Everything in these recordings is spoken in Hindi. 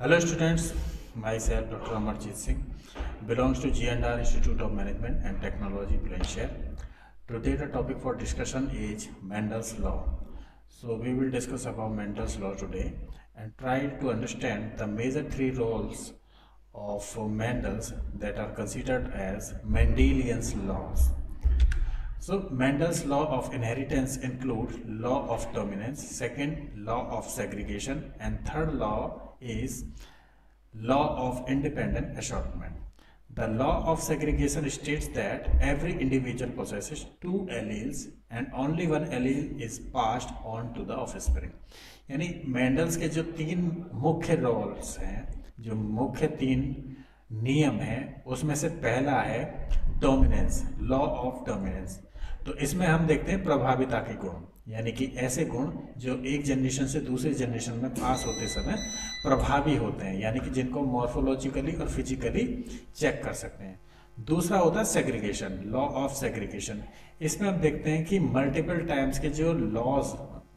Hello students, myself Dr. Amarjit Singh belongs to G&R Institute of Management and Technology, Blanchard. Today the topic for discussion is Mendel's law. So we will discuss about Mendel's law today and try to understand the major three roles of Mendel's that are considered as Mendelian's laws. So Mendel's law of inheritance includes law of dominance, second law of segregation, and third law is law of independent assortment. The law of segregation states that every individual possesses two alleles and only one allele is passed on to the offspring. यानी मेंडल्स के जो तीन मुख्य रोल्स हैं, जो मुख्य तीन नियम हैं, उसमें से पहला है डोमिनेंस, लॉ ऑफ डोमिनेंस। तो इसमें हम देखते हैं प्रभाविता के गुण, यानी कि ऐसे गुण जो एक जनरेशन से दूसरे जनरेशन में पास होते समय प्रभावी होते हैं, यानी कि जिनको मॉर्फोलॉजिकली और फिजिकली चेक कर सकते हैं। दूसरा होता है सेग्रीगेशन, लॉ ऑफ सेग्रीगेशन। इसमें हम देखते हैं कि मल्टीपल टाइम्स के जो लॉज,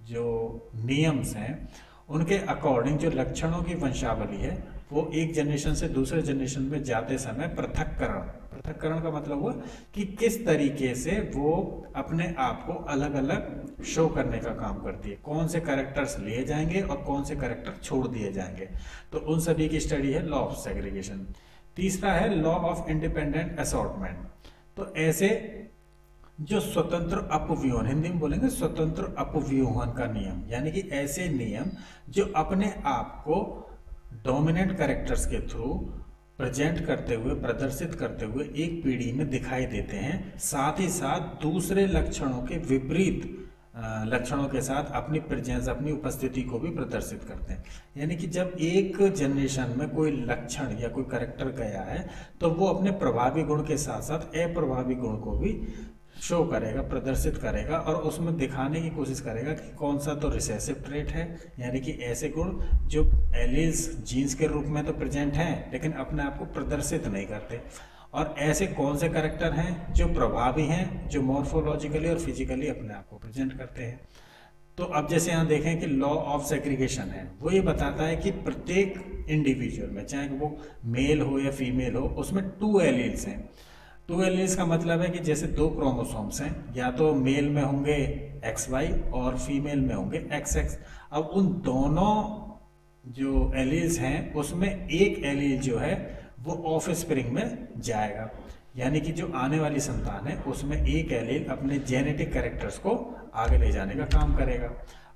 जो नियम्स हैं, उनके अकॉर्डिंग जो लक्षणों की वंशावली है वो एक जनरेशन से दूसरे जनरेशन में जाते समय पृथक्करण का मतलब हुआ कि किस तरीके से वो अपने आप को अलग अलग शो करने का काम करती है, कौन से कैरेक्टर्स लिए जाएंगे और कौन से कैरेक्टर छोड़ दिए जाएंगे। तो उन सभी की स्टडी है लॉ ऑफ सेग्रीगेशन। तीसरा है लॉ ऑफ इंडिपेंडेंट असॉर्टमेंट। तो ऐसे जो स्वतंत्र अपव्यूहन, हिंदी में बोलेंगे स्वतंत्र अपव्यूहन का नियम, यानी कि ऐसे नियम जो अपने आप को डोमिनेंट कैरेक्टर्स के थ्रू प्रेजेंट करते हुए, प्रदर्शित करते हुए एक पीढ़ी में दिखाई देते हैं, साथ ही साथ दूसरे लक्षणों के विपरीत लक्षणों के साथ अपनी प्रेजेंस, अपनी उपस्थिति को भी प्रदर्शित करते हैं। यानी कि जब एक जनरेशन में कोई लक्षण या कोई कैरेक्टर गया है तो वो अपने प्रभावी गुण के साथ साथ अप्रभावी गुण को भी शो करेगा, प्रदर्शित करेगा और उसमें दिखाने की कोशिश करेगा कि कौन सा तो रिसेसिव ट्रेट है, यानी कि ऐसे गुण जो एलील्स जीन्स के रूप में तो प्रेजेंट हैं लेकिन अपने आप को प्रदर्शित नहीं करते, और ऐसे कौन से कैरेक्टर हैं जो प्रभावी हैं, जो मॉर्फोलॉजिकली और फिजिकली अपने आप को प्रेजेंट करते हैं। तो अब जैसे यहाँ देखें कि लॉ ऑफ सेग्रीगेशन है, वो ये बताता है कि प्रत्येक इंडिविजुअल में, चाहे वो मेल हो या फीमेल हो, उसमें टू एलील्स हैं। टू एलील्स का मतलब है कि जैसे दो क्रोमोसोम्स हैं, या तो मेल में होंगे XY और फीमेल में होंगे XX। अब उन दोनों जो एलील्स हैं उसमें एक एलील जो है वो ऑफ स्प्रिंग में जाएगा, यानी कि जो आने वाली संतान है उसमें एक एलील अपने जेनेटिक कैरेक्टर्स को आगे ले जाने का काम करेगा।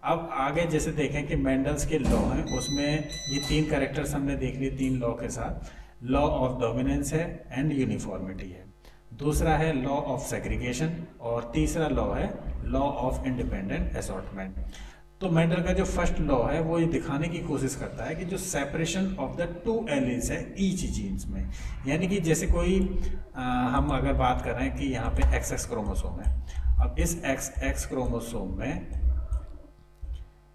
अब आगे जैसे देखें कि मेंडल्स के लॉ हैं, उसमें ये तीन कैरेक्टर्स हमने देख लिए तीन लॉ के साथ। लॉ ऑफ डोमिनेंस है एंड यूनिफॉर्मिटी है, दूसरा है लॉ ऑफ सेग्रीगेशन और तीसरा लॉ है लॉ ऑफ इंडिपेंडेंट असॉर्टमेंट। तो मेंडल का जो फर्स्ट लॉ है वो ये दिखाने की कोशिश करता है कि जो separation of the two alleles है ईच जीन्स में, यानी कि जैसे कोई हम अगर बात कर रहे हैं कि यहाँ पे XX क्रोमोसोम है, अब इस XX क्रोमोसोम में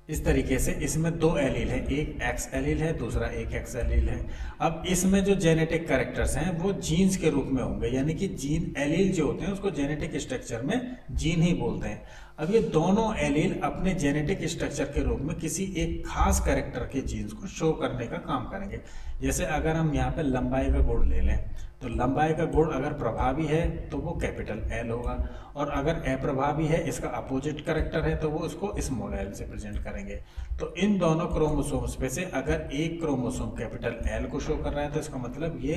इस तरीके से इसमें दो एलील है, एक X एलील है, दूसरा एक X एलील है। अब इसमें जो जेनेटिक कैरेक्टर्स हैं वो जीन्स के रूप में होंगे, यानी कि जीन एलील जो होते हैं उसको जेनेटिक स्ट्रक्चर में जीन ही बोलते हैं। अब ये दोनों एलील अपने जेनेटिक स्ट्रक्चर के रूप में किसी एक खास कैरेक्टर के जीन्स को शो करने का काम करेंगे। जैसे अगर हम यहाँ पे लंबाई का गुण ले लें, तो लंबाई का गुण अगर प्रभावी है तो वो कैपिटल L होगा, और अगर अप्रभावी है, इसका अपोजिट कैरेक्टर है, तो वो उसको स्मॉल l से प्रेजेंट करेंगे। तो इन दोनों क्रोमोसोम्स पे से अगर एक क्रोमोसोम कैपिटल L को शो कर रहा है तो इसका मतलब ये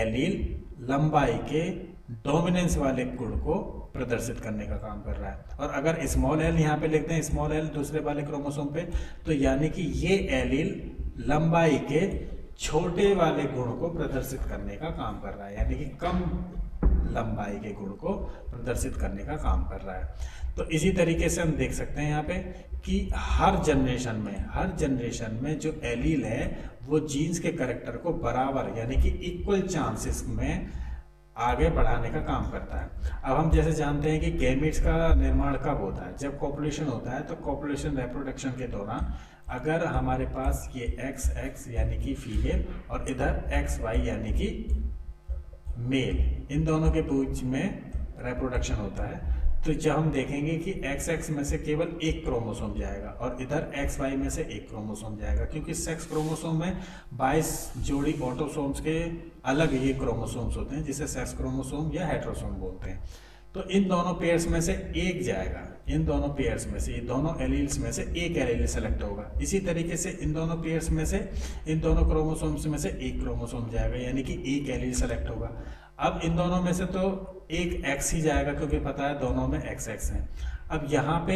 एलील लंबाई के डोमिनेंस वाले गुण को प्रदर्शित करने का काम कर रहा है, और अगर स्मॉल l यहाँ पे लिखते हैं, स्मॉल l दूसरे वाले क्रोमोसोम पे, तो यानी कि ये एलील लंबाई के छोटे वाले गुण को प्रदर्शित करने का काम कर रहा है, यानी कि कम लंबाई के गुण को प्रदर्शित करने का काम कर रहा है। तो इसी तरीके से हम देख सकते हैं यहाँ पे कि हर जनरेशन में जो एलील है वो जीन्स के कैरेक्टर को बराबर, यानी कि इक्वल चांसेस में आगे बढ़ाने का काम करता है। अब हम जैसे जानते हैं कि गैमेट्स का निर्माण कब होता है, जब कॉपुलेशन होता है। तो कॉपुलेशन रिप्रोडक्शन के दौरान अगर हमारे पास ये XX यानी कि फीमेल और इधर XY यानी कि मेल, इन दोनों के बीच में रिप्रोडक्शन होता है, तो जब हम देखेंगे कि एक्स एक्स में से केवल एक क्रोमोसोम जाएगा और इधर एक्स वाई में से एक क्रोमोसोम जाएगा, क्योंकि सेक्स क्रोमोसोम में 22 जोड़ी ऑटोसोम्स के अलग ये क्रोमोसोम्स होते हैं जिसे सेक्स क्रोमोसोम या हेट्रोसोम बोलते हैं। तो इन दोनों पेयर्स में से एक जाएगा, इन दोनों पेयर्स में से, ये दोनों एलील्स में से एक एलील सेलेक्ट होगा। इसी तरीके से इन दोनों पेयर्स में से, इन दोनों क्रोमोसोम्स में से एक क्रोमोसोम जाएगा, यानी कि एक एलील सेलेक्ट होगा। अब इन दोनों में से तो एक एक्स ही जाएगा, क्योंकि पता है दोनों में एक्स एक्स है। अब यहाँ पे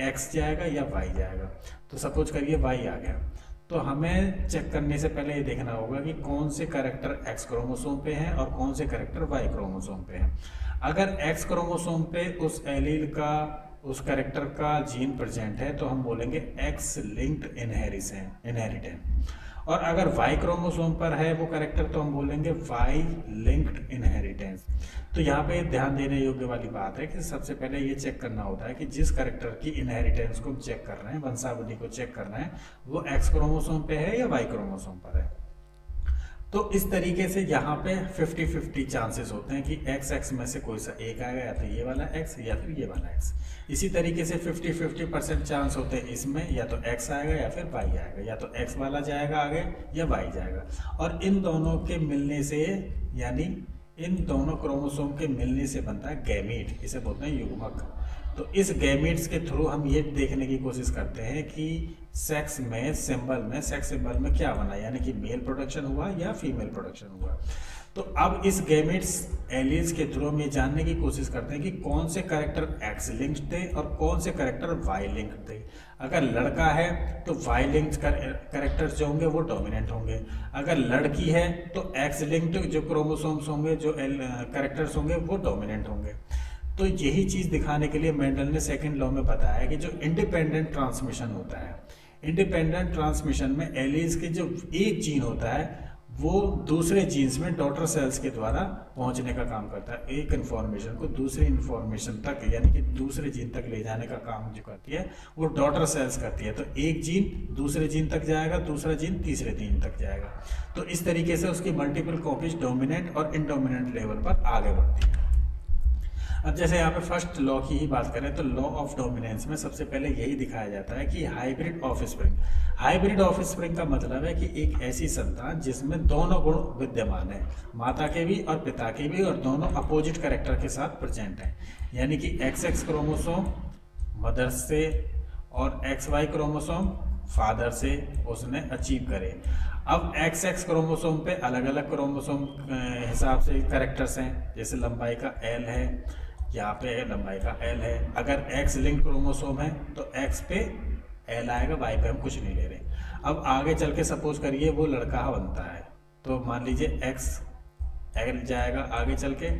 एक्स जाएगा या वाई जाएगा, तो सपोज करिए वाई आ गया, तो हमें चेक करने से पहले ये देखना होगा कि कौन से कैरेक्टर एक्स क्रोमोसोम पे हैं और कौन से कैरेक्टर वाई क्रोमोसोम पे हैं। अगर एक्स क्रोमोसोम पे उस एलील का, उस कैरेक्टर का जीन प्रेजेंट है तो हम बोलेंगे एक्स लिंक्ड इनहेरिटेंस, और अगर वाई क्रोमोसोम पर है वो कैरेक्टर तो हम बोलेंगे वाई लिंक्ड इनहेरिटेंस। तो यहाँ पे ध्यान देने योग्य वाली बात है कि सबसे पहले ये चेक करना होता है कि जिस कैरेक्टर की इनहेरिटेंस को हम चेक कर रहे हैं, वंशावली को चेक करना है, वो एक्स क्रोमोसोम पे है या वाई क्रोमोसोम पर है। तो इस तरीके से यहाँ पे 50-50 चांसेस होते हैं कि एक्स एक्स में से कोई सा एक आएगा, या तो ये वाला एक्स या फिर ये वाला एक्स। इसी तरीके से 50-50% चांस होते हैं इसमें, या तो एक्स आएगा या फिर वाई आएगा, या तो एक्स वाला जाएगा आगे या वाई जाएगा। और इन दोनों के मिलने से, यानी इन दोनों क्रोमोसोम के मिलने से बनता है गैमीट, इसे बोलते हैं युग्मक। तो इस गैमीट्स के थ्रू हम ये देखने की कोशिश करते हैं कि सेक्स सिंबल में क्या बना, यानी कि मेल प्रोडक्शन हुआ या फीमेल प्रोडक्शन हुआ। तो अब इस गैमेट्स एलील्स के थ्रू हम ये जानने की कोशिश करते हैं कि कौन से कैरेक्टर एक्स लिंक्ड थे और कौन से कैरेक्टर वाई लिंक्ड थे। अगर लड़का है तो वाई लिंक्ड कैरेक्टर्स जो होंगे वो डोमिनेंट होंगे, अगर लड़की है तो एक्स लिंक्ड जो क्रोमोसोम्स होंगे, जो कैरेक्टर्स होंगे वो डोमिनेंट होंगे। तो यही चीज़ दिखाने के लिए मेंडल ने सेकंड लॉ में बताया कि जो इंडिपेंडेंट ट्रांसमिशन होता है, इंडिपेंडेंट ट्रांसमिशन में एलील्स के जो एक जीन होता है वो दूसरे जीन्स में डॉटर सेल्स के द्वारा पहुंचने का काम करता है। एक इन्फॉर्मेशन को दूसरी इन्फॉर्मेशन तक, यानी कि दूसरे जीन तक ले जाने का काम जो करती है वो डॉटर सेल्स करती है। तो एक जीन दूसरे जीन तक जाएगा, दूसरा जीन तीसरे जीन तक जाएगा। तो इस तरीके से उसकी मल्टीपल कॉपीज डोमिनेंट और इनडोमिनेंट लेवल पर आगे बढ़ती है। अब जैसे यहाँ पे फर्स्ट लॉ की ही बात करें तो लॉ ऑफ डोमिनेंस में सबसे पहले यही दिखाया जाता है कि हाइब्रिड ऑफस्प्रिंग। हाइब्रिड ऑफस्प्रिंग का मतलब है कि एक ऐसी संतान जिसमें दोनों गुण विद्यमान है, माता के भी और पिता के भी, और दोनों अपोजिट कैरेक्टर के साथ प्रेजेंट है। यानी कि एक्स एक्स क्रोमोसोम मदर से और एक्स वाई क्रोमोसोम फादर से उसने अचीव करे। अब एक्स एक्स क्रोमोसोम पे अलग अलग क्रोमोसोम हिसाब से कैरेक्टर्स हैं, जैसे लंबाई का एल है, यहाँ पे लंबाई का एल है। अगर एक्स लिंक क्रोमोसोम है तो एक्स पे एल आएगा, वाई पे हम कुछ नहीं ले रहे। अब आगे चल के सपोज करिए वो लड़का बनता है, तो मान लीजिए एक्स एल जाएगा आगे चल के,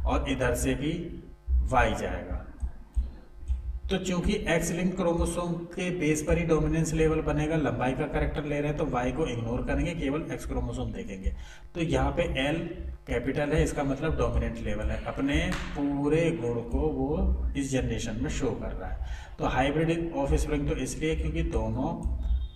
और इधर से भी वाई जाएगा। तो चूंकि एक्स लिंक क्रोमोसोम के बेस पर ही डोमिनेंस लेवल बनेगा, लंबाई का कैरेक्टर ले रहे हैं तो वाई को इग्नोर करेंगे, केवल एक्स क्रोमोसोम देखेंगे। तो यहाँ पे एल कैपिटल है, इसका मतलब डोमिनेंट लेवल है, अपने पूरे गुण को वो इस जनरेशन में शो कर रहा है। तो हाइब्रिड ऑफस्प्रिंग तो इसलिए क्योंकि दोनों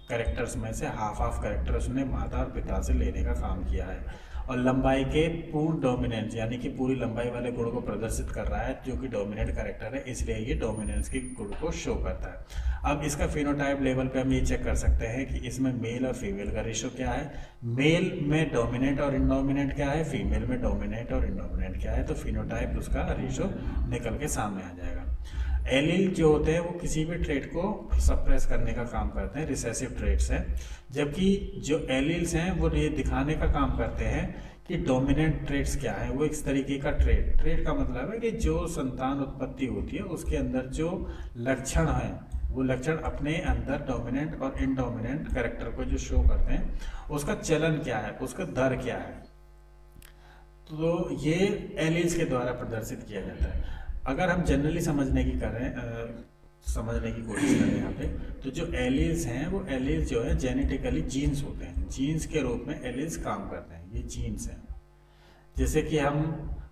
कैरेक्टर्स में से हाफ हाफ कैरेक्टर उसने माता और पिता से लेने का काम किया है, और लंबाई के पूर्ण डोमिनेंस यानी कि पूरी लंबाई वाले गुण को प्रदर्शित कर रहा है, जो कि डोमिनेंट कैरेक्टर है, इसलिए ये डोमिनेंस के गुण को शो करता है। अब इसका फिनोटाइप लेवल पे हम ये चेक कर सकते हैं कि इसमें मेल और फीमेल का रेशो क्या है, मेल में डोमिनेंट और इनडोमिनेंट क्या है, फीमेल में डोमिनेंट और इनडोमिनेंट क्या है। तो फिनोटाइप उसका रेशो निकल के सामने आ जाएगा। एलील जो होते हैं वो किसी भी ट्रेट को सप्रेस करने का काम करते हैं, रिसेसिव ट्रेट्स हैं, जबकि जो एलील्स हैं वो ये दिखाने का काम करते हैं कि डोमिनेंट ट्रेट्स क्या है। वो इस तरीके का ट्रेट का मतलब है कि जो संतान उत्पत्ति होती है उसके अंदर जो लक्षण है वो लक्षण अपने अंदर डोमिनेंट और इनडोमिनेंट कैरेक्टर को जो शो करते हैं, उसका चलन क्या है, उसका दर क्या है। तो ये एलील्स के द्वारा प्रदर्शित किया जाता है। अगर हम जनरली समझने की कोशिश करें यहाँ पे, तो जो एलील्स हैं वो एलील्स जो है जेनेटिकली जीन्स होते हैं, जीन्स के रूप में एलील्स काम करते हैं, ये जीन्स हैं। जैसे कि हम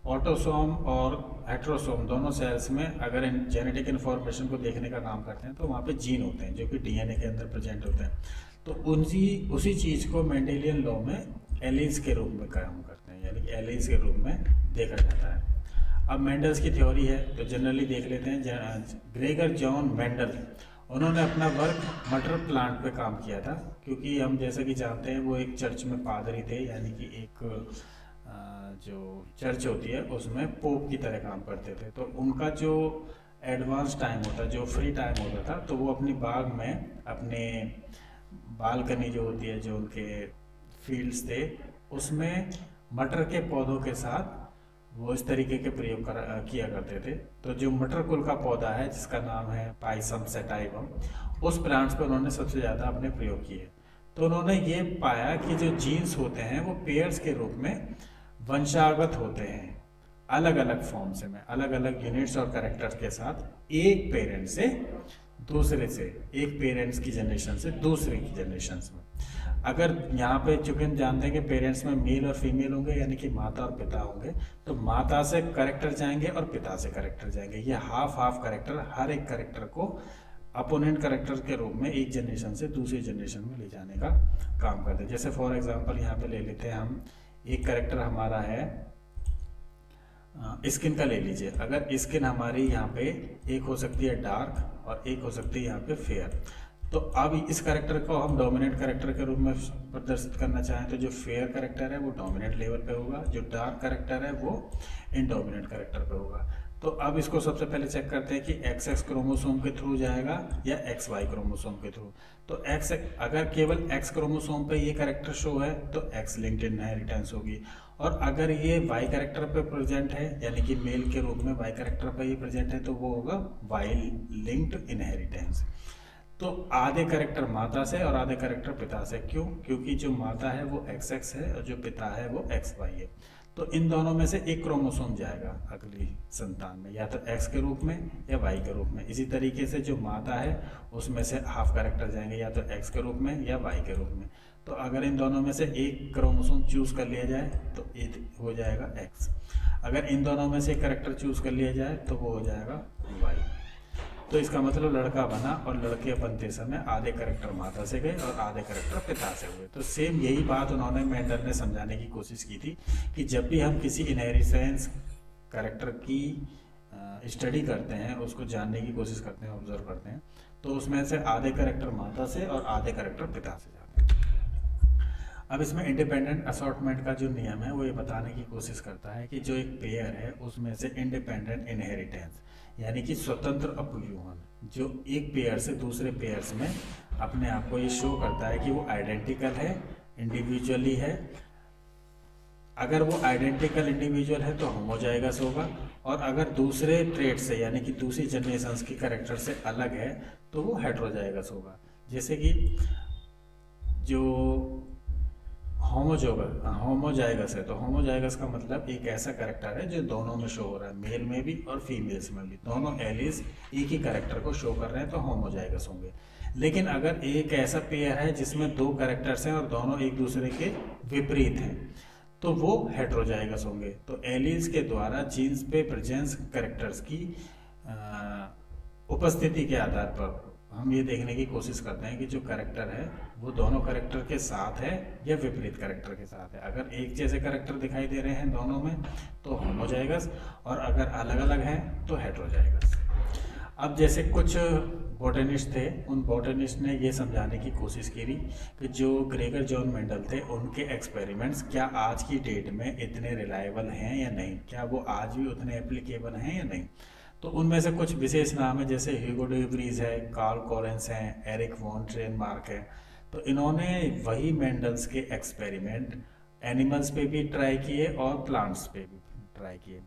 ऑटोसोम और हेट्रोसोम दोनों सेल्स में अगर जेनेटिक इन्फॉर्मेशन को देखने का काम करते हैं तो वहाँ पे जीन होते हैं जो कि डीएनए के अंदर प्रेजेंट होते हैं। तो उसी चीज़ को मेंडेलियन लॉ में एलील्स के रूप में काम करते हैं, यानी कि एलील्स के रूप में देखा जाता है। अब मेंडल्स की थ्योरी है तो जनरली देख लेते हैं। ग्रेगर जॉन मेंडल, उन्होंने अपना वर्क मटर प्लांट पे काम किया था, क्योंकि हम जैसा कि जानते हैं वो एक चर्च में पादरी थे, यानी कि एक जो चर्च होती है उसमें पोप की तरह काम करते थे। तो उनका जो एडवांस टाइम होता, जो फ्री टाइम होता था, तो वो अपनी बाग में अपने बालकनी जो होती है, जो उनके फील्ड्स थे, उसमें मटर के पौधों के साथ वो इस तरीके के प्रयोग किया करते थे। तो जो मटर कुल का पौधा है जिसका नाम है पाइसम सेटाइवम, उस प्लांट्स पर उन्होंने सबसे ज़्यादा अपने प्रयोग किए। तो उन्होंने ये पाया कि जो जीन्स होते हैं वो पेयर्स के रूप में वंशागत होते हैं, अलग अलग फॉर्म्स में, अलग अलग यूनिट्स और कैरेक्टर्स के साथ, एक पेरेंट से दूसरे से, एक पेरेंट्स की जनरेशन से दूसरे की जनरेशन में। अगर यहाँ पे चूंकि हम जानते हैं कि पेरेंट्स में मेल और फीमेल होंगे, यानी कि माता और पिता होंगे, तो माता से कैरेक्टर जाएंगे और पिता से कैरेक्टर जाएंगे। ये हाफ हाफ कैरेक्टर हर एक कैरेक्टर को अपोनेंट कैरेक्टर के रूप में एक जनरेशन से दूसरी जनरेशन में ले जाने का काम करते हैं। जैसे फॉर एग्जांपल यहाँ पे ले लेते हैं हम, एक कैरेक्टर हमारा है स्किन का ले लीजिए। अगर स्किन हमारी यहाँ पे एक हो सकती है डार्क और एक हो सकती है यहाँ पे फेयर, तो अब इस कैरेक्टर को हम डोमिनेंट कैरेक्टर के रूप में प्रदर्शित करना चाहें तो जो फेयर कैरेक्टर है वो डोमिनेंट लेवल पे होगा, जो डार्क कैरेक्टर है वो इनडोमिनेंट कैरेक्टर पे होगा। तो अब इसको सबसे पहले चेक करते हैं कि XX क्रोमोसोम के थ्रू जाएगा या XY क्रोमोसोम के थ्रू। तो X, अगर केवल X क्रोमोसोम पे ये कैरेक्टर शो है तो X लिंक्ड इनहेरिटेंस होगी, और अगर ये Y कैरेक्टर पे प्रेजेंट है, यानी कि मेल के रूप में Y कैरेक्टर पे ये प्रेजेंट है, तो वो होगा Y लिंक्ड इनहेरिटेंस। तो आधे कैरेक्टर माता से और आधे कैरेक्टर पिता से। क्यों? क्योंकि जो माता है वो XX है और जो पिता है वो XY है। तो इन दोनों में से एक क्रोमोसोम जाएगा अगली संतान में, या तो X के रूप में या Y के रूप में। इसी तरीके से जो माता है उसमें से हाफ कैरेक्टर जाएंगे या तो X के रूप में या Y के रूप में। तो अगर इन दोनों में से एक क्रोमोसोम चूज कर लिया जाए तो ये हो जाएगा X। अगर इन दोनों में से एक कैरेक्टर चूज कर लिया जाए तो वो हो जाएगा Y। तो इसका मतलब लड़का बना और लड़के बनते समय आधे कैरेक्टर माता से गए और आधे कैरेक्टर पिता से हुए। तो सेम यही बात उन्होंने मेंडल ने समझाने की कोशिश की थी कि जब भी हम किसी इनहेरिटेंस कैरेक्टर की स्टडी करते हैं, उसको जानने की कोशिश करते हैं, ऑब्जर्व करते हैं, तो उसमें से आधे कैरेक्टर माता से और आधे कैरेक्टर पिता से जाते हैं। अब इसमें इंडिपेंडेंट असॉर्टमेंट का जो नियम है वो ये बताने की कोशिश करता है कि जो एक पेयर है उसमें से इंडिपेंडेंट इनहेरिटेंस, यानी कि स्वतंत्र अपयूहन, जो एक पेयर से दूसरे पेयर्स में अपने आप को ये शो करता है कि वो आइडेंटिकल है, इंडिविजुअली है। अगर वो आइडेंटिकल इंडिविजुअल है तो होमोजाइगस होगा, और अगर दूसरे ट्रेट से, यानी कि दूसरी जनरेशंस की कैरेक्टर से अलग है तो वो हेट्रोजाइगस होगा। जैसे कि जो होमोजाइगस है, तो होमोजाइगस का मतलब एक ऐसा कैरेक्टर है जो दोनों में शो हो रहा है, मेल में भी और फीमेल्स में भी, दोनों एलिस एक ही कैरेक्टर को शो कर रहे हैं, तो होमोजाइगस होंगे। लेकिन अगर एक ऐसा पेयर है जिसमें दो कैरेक्टर्स हैं और दोनों एक दूसरे के विपरीत हैं, तो वो हेट्रोजाइगस होंगे। तो एलिस के द्वारा जीन्स पे प्रेजेंस कैरेक्टर्स की उपस्थिति के आधार पर हम ये देखने की कोशिश करते हैं कि जो कैरेक्टर है वो दोनों कैरेक्टर के साथ है या विपरीत कैरेक्टर के साथ है। अगर एक जैसे कैरेक्टर दिखाई दे रहे हैं दोनों में तो होमोजाइगस, और अगर अलग अलग हैं तो हेट्रोजाइगस। अब जैसे कुछ बॉटनिस्ट थे, उन बॉटनिस्ट ने ये समझाने की कोशिश की थी कि जो ग्रेगर जॉन मेंडल थे उनके एक्सपेरिमेंट्स क्या आज की डेट में इतने रिलायबल हैं या नहीं, क्या वो आज भी उतने एप्लीकेबल हैं या नहीं। तो उनमें से कुछ विशेष नाम है, जैसे ह्यूगो डे व्रीज है, कार्ल कॉरेंस हैं, एरिक वॉन ट्रेनमार्क है। तो इन्होंने वही मेंडल्स के एक्सपेरिमेंट एनिमल्स पे भी ट्राई किए और प्लांट्स पे भी ट्राई किए,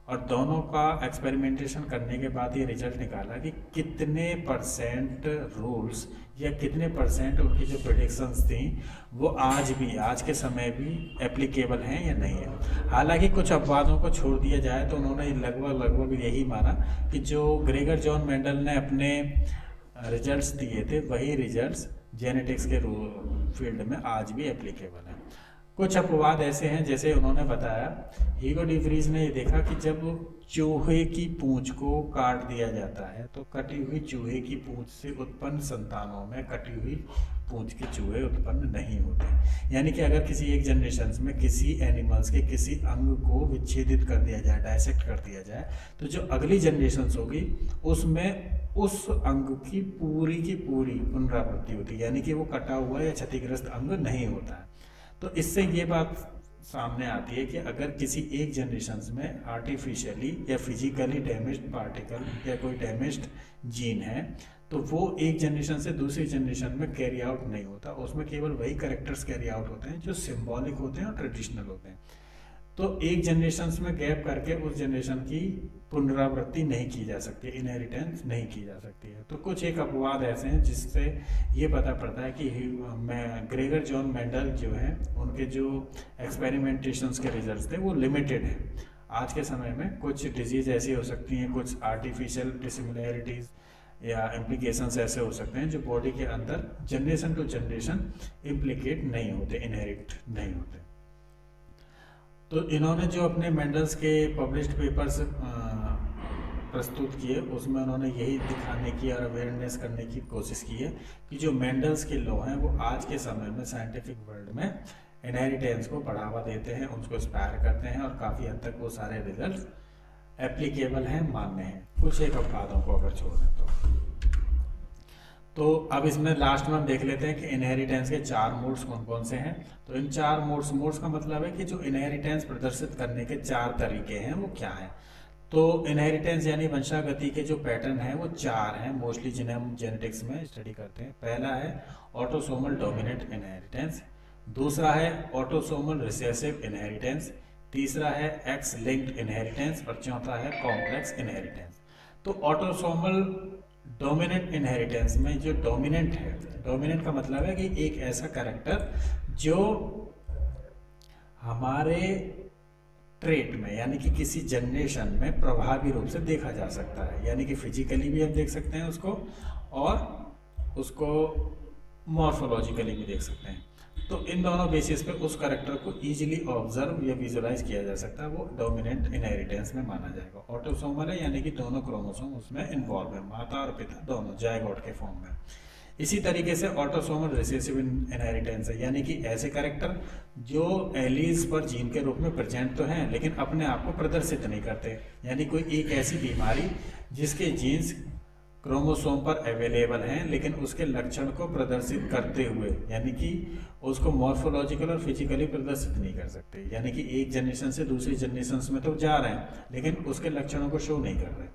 और दोनों का एक्सपेरिमेंटेशन करने के बाद ये रिजल्ट निकाला कि कितने परसेंट रूल्स या कितने परसेंट उनकी जो प्रेडिक्शंस थी वो आज भी, आज के समय भी एप्लीकेबल हैं या नहीं है। हालांकि कुछ अपवादों को छोड़ दिया जाए तो उन्होंने लगभग यही माना कि जो ग्रेगर जॉन मेंडल ने अपने रिजल्ट्स दिए थे वही रिजल्ट्स जेनेटिक्स के फील्ड में आज भी एप्लीकेबल हैं। कुछ अपवाद ऐसे हैं, जैसे उन्होंने बताया, ह्यूगो डी व्रीज ने ये देखा कि जब चूहे की पूंछ को काट दिया जाता है तो कटी हुई चूहे की पूंछ से उत्पन्न संतानों में कटी हुई पूंछ के चूहे उत्पन्न नहीं होते। यानी कि अगर किसी एक जनरेशन में किसी एनिमल्स के किसी अंग को विच्छेदित कर दिया जाए, डायसेक्ट कर दिया जाए, तो जो अगली जनरेशन होगी उसमें उस अंग की पूरी पुनरावृत्ति होती है, यानी कि वो कटा हुआ या क्षतिग्रस्त अंग नहीं होता है। तो इससे ये बात सामने आती है कि अगर किसी एक जनरेशन में आर्टिफिशियली या फिजिकली डैमेज्ड पार्टिकल या कोई डैमेज्ड जीन है तो वो एक जनरेशन से दूसरी जनरेशन में कैरी आउट नहीं होता, उसमें केवल वही कैरेक्टर्स कैरी आउट होते हैं जो सिंबॉलिक होते हैं और ट्रेडिशनल होते हैं। तो एक जनरेशन में गैप करके उस जनरेशन की पुनरावृत्ति नहीं की जा सकती, इनहेरिटेंस नहीं की जा सकती है। तो कुछ एक अपवाद ऐसे हैं जिससे ये पता पड़ता है कि ग्रेगर जॉन मेंडल जो है उनके जो एक्सपेरिमेंटेशंस के रिजल्ट्स थे वो लिमिटेड हैं। आज के समय में कुछ डिजीज ऐसी हो सकती हैं, कुछ आर्टिफिशियल डिसिमिलैरिटीज़ या इम्प्लीकेशंस ऐसे हो सकते हैं जो बॉडी के अंदर जनरेशन टू जनरेशन इम्प्लीकेट नहीं होते, इनहेरिट नहीं होते। तो इन्होंने जो अपने मेंडल्स के पब्लिश्ड पेपर्स प्रस्तुत किए उसमें उन्होंने यही दिखाने की और अवेयरनेस करने की कोशिश की है कि जो मेंडल्स के लॉ हैं वो आज के समय में साइंटिफिक वर्ल्ड में इनहेरिटेंस को बढ़ावा देते हैं, उसको इंस्पायर करते हैं और काफ़ी हद तक वो सारे रिजल्ट एप्लीकेबल हैं, मान्य हैं, कुछ एक अपवादों को अगर छोड़ दें तो अब इसमें लास्ट में हम देख लेते हैं कि इनहेरिटेंस के 4 मोड्स कौन कौन से हैं। तो इन 4 मोड्स का मतलब है कि जो इनहेरिटेंस प्रदर्शित करने के 4 तरीके हैं वो क्या हैं। तो इनहेरिटेंस यानी वंशागति के जो पैटर्न हैं वो 4 हैं मोस्टली, जिन्हें हम जेनेटिक्स में स्टडी करते हैं। पहला है ऑटोसोमल डोमिनेंट इनहेरिटेंस, दूसरा है ऑटोसोमल रिसेसिव इनहेरिटेंस, तीसरा है एक्स लिंक्ड इनहेरिटेंस और चौथा है कॉम्प्लेक्स इनहेरिटेंस। तो ऑटोसोमल डोमिनेंट इनहेरिटेंस में जो डोमिनेंट है, डोमिनेंट का मतलब है कि एक ऐसा कैरेक्टर जो हमारे ट्रेट में यानी कि किसी जनरेशन में प्रभावी रूप से देखा जा सकता है, यानी कि फिजिकली भी हम देख सकते हैं उसको और उसको मॉर्फोलॉजिकली भी देख सकते हैं। तो इन दोनों बेसिस पे उस कैरेक्टर को इजीली ऑब्जर्व या विजुलाइज किया जा सकता है, वो डोमिनेंट इनहेरिटेंस में माना जाएगा। ऑटोसोमल है यानी कि दोनों क्रोमोसोम उसमें इन्वॉल्व है, माता और पिता दोनों जायगोट के फॉर्म में। इसी तरीके से ऑटोसोमल रिसेसिव इनहेरिटेंस है, यानी कि ऐसे कैरेक्टर जो एलीज पर जीन के रूप में प्रेजेंट तो हैं लेकिन अपने आप को प्रदर्शित नहीं करते, यानी कोई एक ऐसी बीमारी जिसके जीन्स क्रोमोसोम पर अवेलेबल हैं लेकिन उसके लक्षण को प्रदर्शित करते हुए यानी कि उसको मॉर्फोलॉजिकल और फिजिकली प्रदर्शित नहीं कर सकते, यानी कि एक जनरेशन से दूसरी जनरेशन में तो जा रहे हैं लेकिन उसके लक्षणों को शो नहीं कर रहे।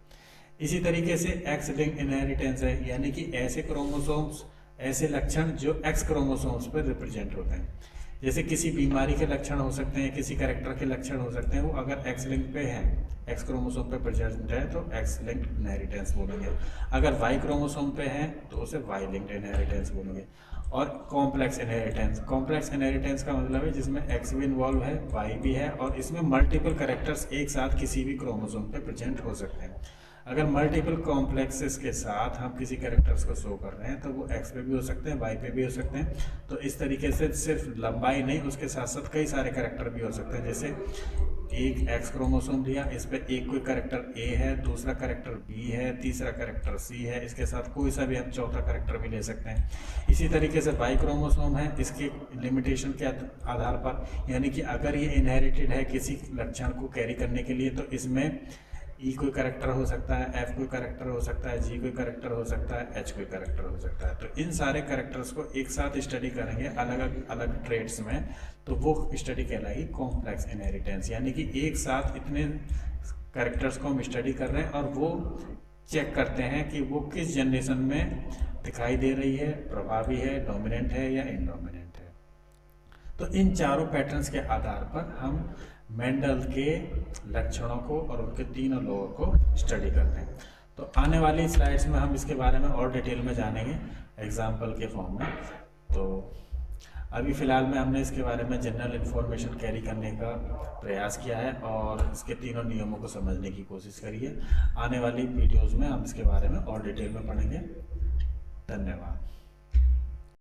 इसी तरीके से एक्स लिंक्ड इनहेरिटेंस है, यानी कि ऐसे क्रोमोसोम्स, ऐसे लक्षण जो एक्स क्रोमोसोम्स पर रिप्रेजेंट होते हैं। जैसे किसी बीमारी के लक्षण हो सकते हैं, किसी कैरेक्टर के लक्षण हो सकते हैं, वो अगर एक्स लिंक पे हैं, एक्स क्रोमोसोम पे प्रेजेंट है तो एक्स लिंक्ड इनहेरिटेंस बोलेंगे। अगर वाई क्रोमोसोम पे है तो उसे वाई लिंक्ड इनहेरिटेंस बोलेंगे। और कॉम्प्लेक्स इनहेरिटेंस, कॉम्प्लेक्स इनहेरिटेंस का मतलब है जिसमें एक्स भी इन्वॉल्व है, वाई भी है और इसमें मल्टीपल कैरेक्टर्स एक साथ किसी भी क्रोमोसोम पे प्रेजेंट हो सकते हैं। अगर मल्टीपल कॉम्प्लेक्सेस के साथ हम किसी कैरेक्टर्स को शो कर रहे हैं तो वो एक्स पे भी हो सकते हैं, वाई पे भी हो सकते हैं। तो इस तरीके से सिर्फ लंबाई नहीं, उसके साथ साथ कई सारे कैरेक्टर भी हो सकते हैं। जैसे एक एक्स क्रोमोसोम दिया, इस पे एक कोई कैरेक्टर ए है, दूसरा कैरेक्टर बी है, तीसरा कैरेक्टर सी है, इसके साथ कोई सा भी हम चौथा कैरेक्टर भी ले सकते हैं। इसी तरीके से वाई क्रोमोसोम है, इसके लिमिटेशन के आधार पर, यानी कि अगर ये इनहेरिटेड है किसी लक्षण को कैरी करने के लिए तो इसमें ई कोई कैरेक्टर हो सकता है, एफ कोई कैरेक्टर हो सकता है, जी कोई कैरेक्टर हो सकता है, एच कोई कैरेक्टर हो सकता है। तो इन सारे कैरेक्टर्स को एक साथ स्टडी करेंगे अलग अलग ट्रेड्स में तो वो स्टडी कहलाएगी कॉम्प्लेक्स इनहेरिटेंस, यानी कि एक साथ इतने कैरेक्टर्स को हम स्टडी कर रहे हैं और वो चेक करते हैं कि वो किस जनरेशन में दिखाई दे रही है, प्रभावी है, डोमिनेंट है या इनडोमिनेंट है। तो इन चारों पैटर्न्स के आधार पर हम मेंडल के लक्षणों को और उनके तीनों लोगों को स्टडी करते हैं। तो आने वाली स्लाइड्स में हम इसके बारे में और डिटेल में जानेंगे एग्जाम्पल के फॉर्म में। तो अभी फ़िलहाल में हमने इसके बारे में जनरल इन्फॉर्मेशन कैरी करने का प्रयास किया है और इसके तीनों नियमों को समझने की कोशिश करी है। आने वाली वीडियोज़ में हम इसके बारे में और डिटेल में पढ़ेंगे। धन्यवाद।